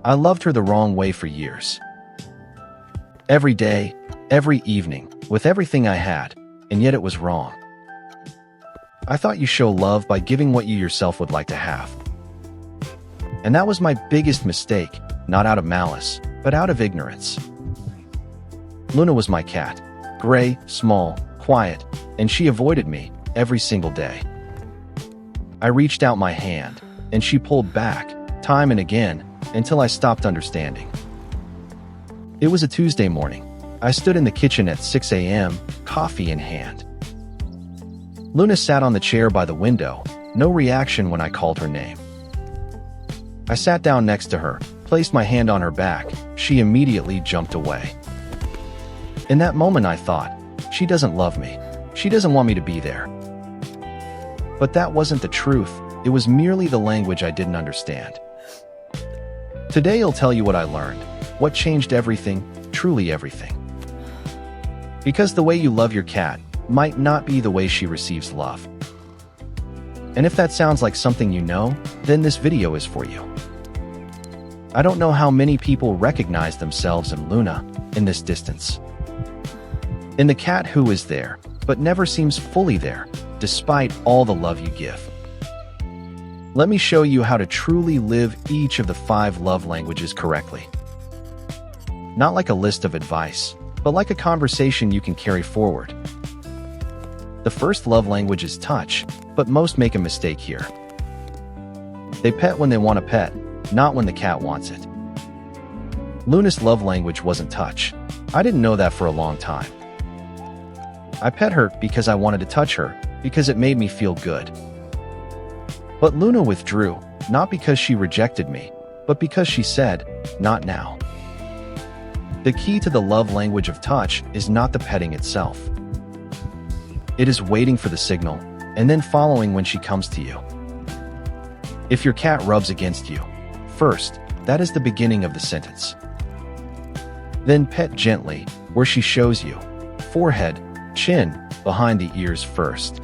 I loved her the wrong way for years. Every day, every evening, with everything I had, and yet it was wrong. I thought you show love by giving what you yourself would like to have. And that was my biggest mistake, not out of malice, but out of ignorance. Luna was my cat, gray, small, quiet, and she avoided me every single day. I reached out my hand, and she pulled back, time and again, until I stopped understanding. It was a Tuesday morning. I stood in the kitchen at 6 a.m., coffee in hand. Luna sat on the chair by the window, no reaction when I called her name. I sat down next to her, placed my hand on her back. She immediately jumped away. In that moment I thought, she doesn't love me. She doesn't want me to be there. But that wasn't the truth. It was merely the language I didn't understand. Today I'll tell you what I learned, what changed everything, truly everything. Because the way you love your cat might not be the way she receives love. And if that sounds like something you know, then this video is for you. I don't know how many people recognize themselves in Luna in this distance. In the cat who is there, but never seems fully there, despite all the love you give. Let me show you how to truly live each of the 5 love languages correctly. Not like a list of advice, but like a conversation you can carry forward. The first love language is touch, but most make a mistake here. They pet when they want a pet, not when the cat wants it. Luna's love language wasn't touch. I didn't know that for a long time. I pet her because I wanted to touch her, because it made me feel good. But Luna withdrew, not because she rejected me, but because she said, "Not now." The key to the love language of touch is not the petting itself. It is waiting for the signal, and then following when she comes to you. If your cat rubs against you, first, that is the beginning of the sentence. Then pet gently, where she shows you, forehead, chin, behind the ears first.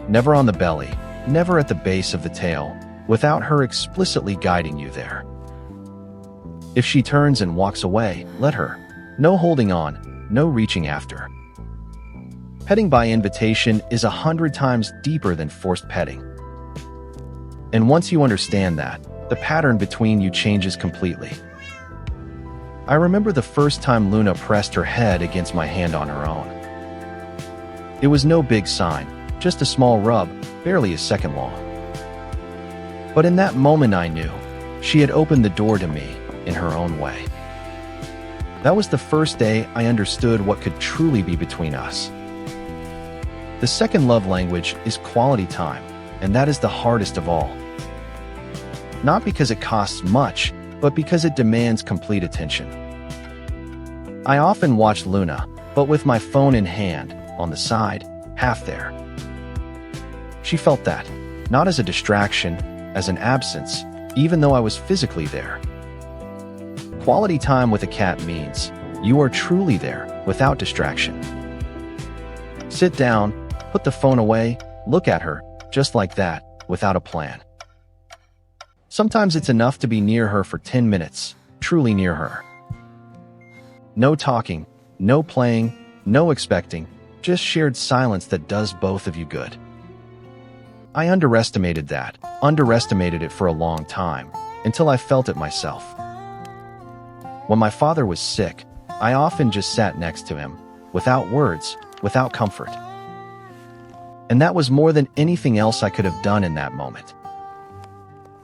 Never on the belly, never at the base of the tail, without her explicitly guiding you there. If she turns and walks away, let her. No holding on, no reaching after. Petting by invitation is 100 times deeper than forced petting. And once you understand that, the pattern between you changes completely. I remember the first time Luna pressed her head against my hand on her own. It was no big sign, just a small rub, barely a second long. But in that moment I knew, she had opened the door to me in her own way. That was the first day I understood what could truly be between us. The second love language is quality time, and that is the hardest of all. Not because it costs much, but because it demands complete attention. I often watch Luna, but with my phone in hand, on the side, half there. She felt that, not as a distraction, as an absence, even though I was physically there. Quality time with a cat means you are truly there, without distraction. Sit down, put the phone away, look at her, just like that, without a plan. Sometimes it's enough to be near her for 10 minutes, truly near her. No talking, no playing, no expecting, just shared silence that does both of you good. I underestimated it for a long time, until I felt it myself. When my father was sick, I often just sat next to him, without words, without comfort. And that was more than anything else I could have done in that moment.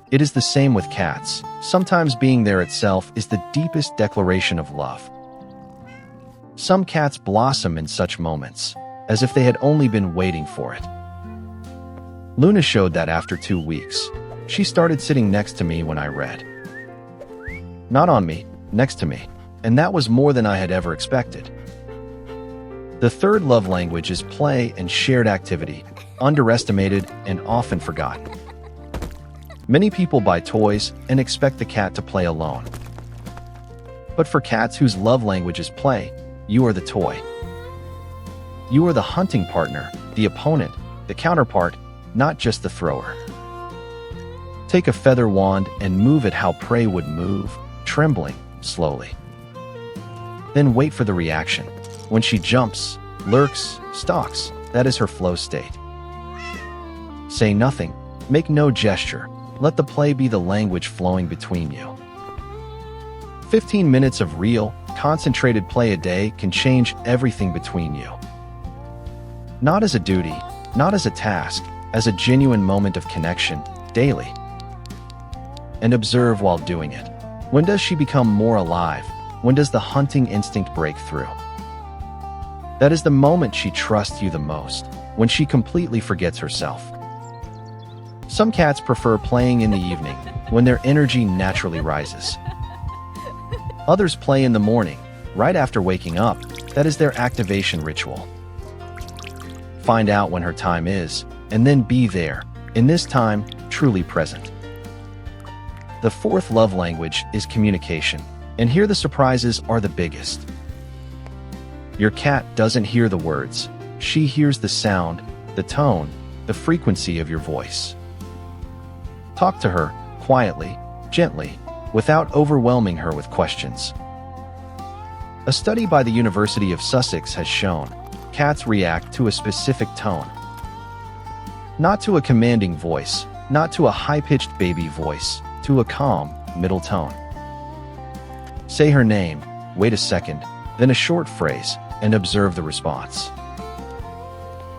It is the same with cats. Sometimes being there itself is the deepest declaration of love. Some cats blossom in such moments, as if they had only been waiting for it. Luna showed that after 2 weeks. She started sitting next to me when I read. Not on me, next to me, and that was more than I had ever expected. The third love language is play and shared activity, underestimated and often forgotten. Many people buy toys and expect the cat to play alone. But for cats whose love language is play, you are the toy. You are the hunting partner, the opponent, the counterpart, not just the thrower. Take a feather wand and move it how prey would move, trembling, slowly. Then wait for the reaction. When she jumps, lurks, stalks, that is her flow state. Say nothing, make no gesture, let the play be the language flowing between you. 15 minutes of real, concentrated play a day can change everything between you. Not as a duty, not as a task, as a genuine moment of connection, daily. And observe while doing it. When does she become more alive? When does the hunting instinct break through? That is the moment she trusts you the most, when she completely forgets herself. Some cats prefer playing in the evening, when their energy naturally rises. Others play in the morning, right after waking up. That is their activation ritual. Find out when her time is, and then be there, in this time, truly present. The fourth love language is communication, and here the surprises are the biggest. Your cat doesn't hear the words, she hears the sound, the tone, the frequency of your voice. Talk to her, quietly, gently, without overwhelming her with questions. A study by the University of Sussex has shown cats react to a specific tone. Not to a commanding voice, not to a high-pitched baby voice, to a calm, middle tone. Say her name, wait a second, then a short phrase, and observe the response.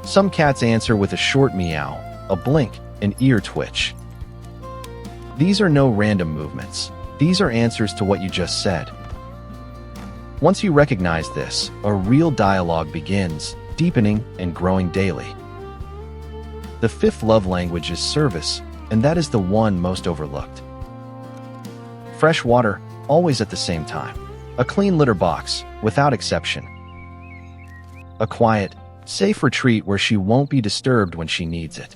Some cats answer with a short meow, a blink, an ear twitch. These are no random movements. These are answers to what you just said. Once you recognize this, a real dialogue begins, deepening and growing daily. The fifth love language is service, and that is the one most overlooked. Fresh water, always at the same time. A clean litter box, without exception. A quiet, safe retreat where she won't be disturbed when she needs it.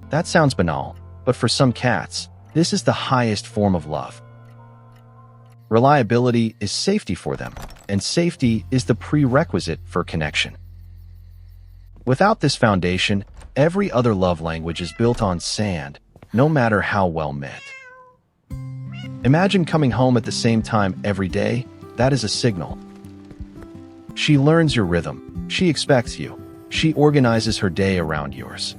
That sounds banal, but for some cats, this is the highest form of love. Reliability is safety for them, and safety is the prerequisite for connection. Without this foundation, every other love language is built on sand, no matter how well met. Imagine coming home at the same time every day. That is a signal. She learns your rhythm. She expects you. She organizes her day around yours.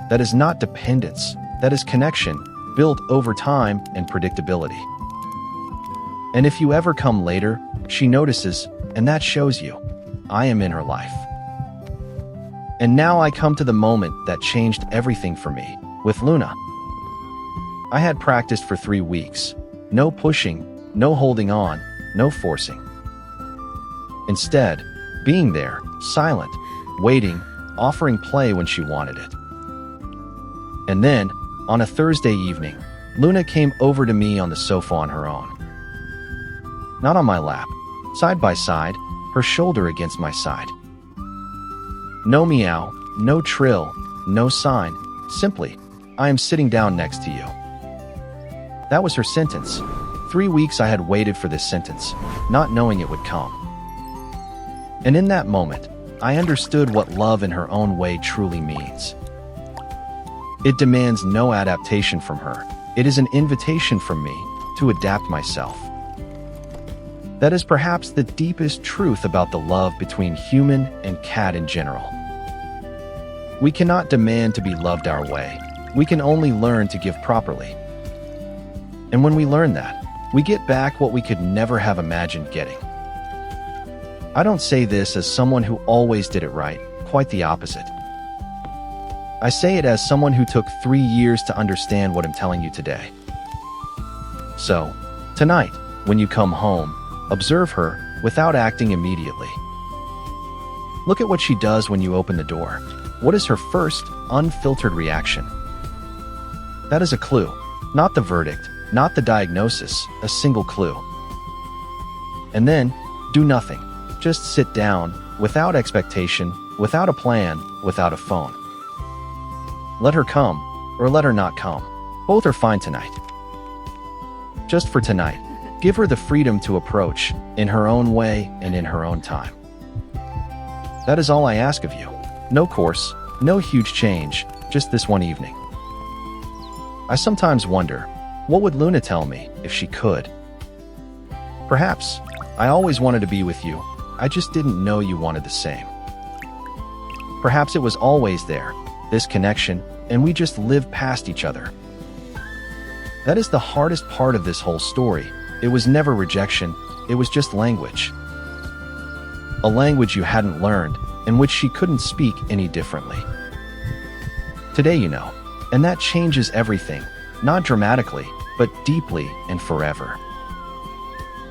That is not dependence. That is connection, built over time and predictability. And if you ever come later, she notices, and that shows you, I am in her life. And now I come to the moment that changed everything for me, with Luna. I had practiced for 3 weeks. No pushing, no holding on, no forcing. Instead, being there, silent, waiting, offering play when she wanted it. And then, on a Thursday evening, Luna came over to me on the sofa on her own. Not on my lap, side by side, her shoulder against my side. No meow, no trill, no sign, simply, I am sitting down next to you. That was her sentence. 3 weeks I had waited for this sentence, not knowing it would come. And in that moment, I understood what love in her own way truly means. It demands no adaptation from her. It is an invitation from me to adapt myself. That is perhaps the deepest truth about the love between human and cat in general. We cannot demand to be loved our way. We can only learn to give properly. And when we learn that, we get back what we could never have imagined getting. I don't say this as someone who always did it right, quite the opposite. I say it as someone who took 3 years to understand what I'm telling you today. So, tonight, when you come home, observe her without acting immediately. Look at what she does when you open the door. What is her first, unfiltered reaction? That is a clue, not the verdict, not the diagnosis, a single clue. And then, do nothing. Just sit down, without expectation, without a plan, without a phone. Let her come, or let her not come. Both are fine tonight. Just for tonight, give her the freedom to approach, in her own way and in her own time. That is all I ask of you. No course, no huge change, just this one evening. I sometimes wonder, what would Luna tell me if she could? Perhaps, I always wanted to be with you, I just didn't know you wanted the same. Perhaps it was always there, this connection, and we just lived past each other. That is the hardest part of this whole story. It was never rejection, it was just language. A language you hadn't learned, in which she couldn't speak any differently. Today you know, and that changes everything, not dramatically, but deeply and forever.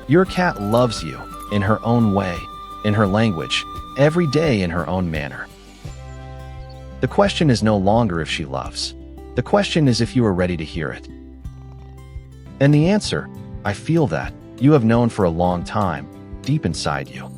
Your cat loves you, in her own way, in her language, every day in her own manner. The question is no longer if she loves. The question is if you are ready to hear it. And the answer, I feel that, you have known for a long time, deep inside you.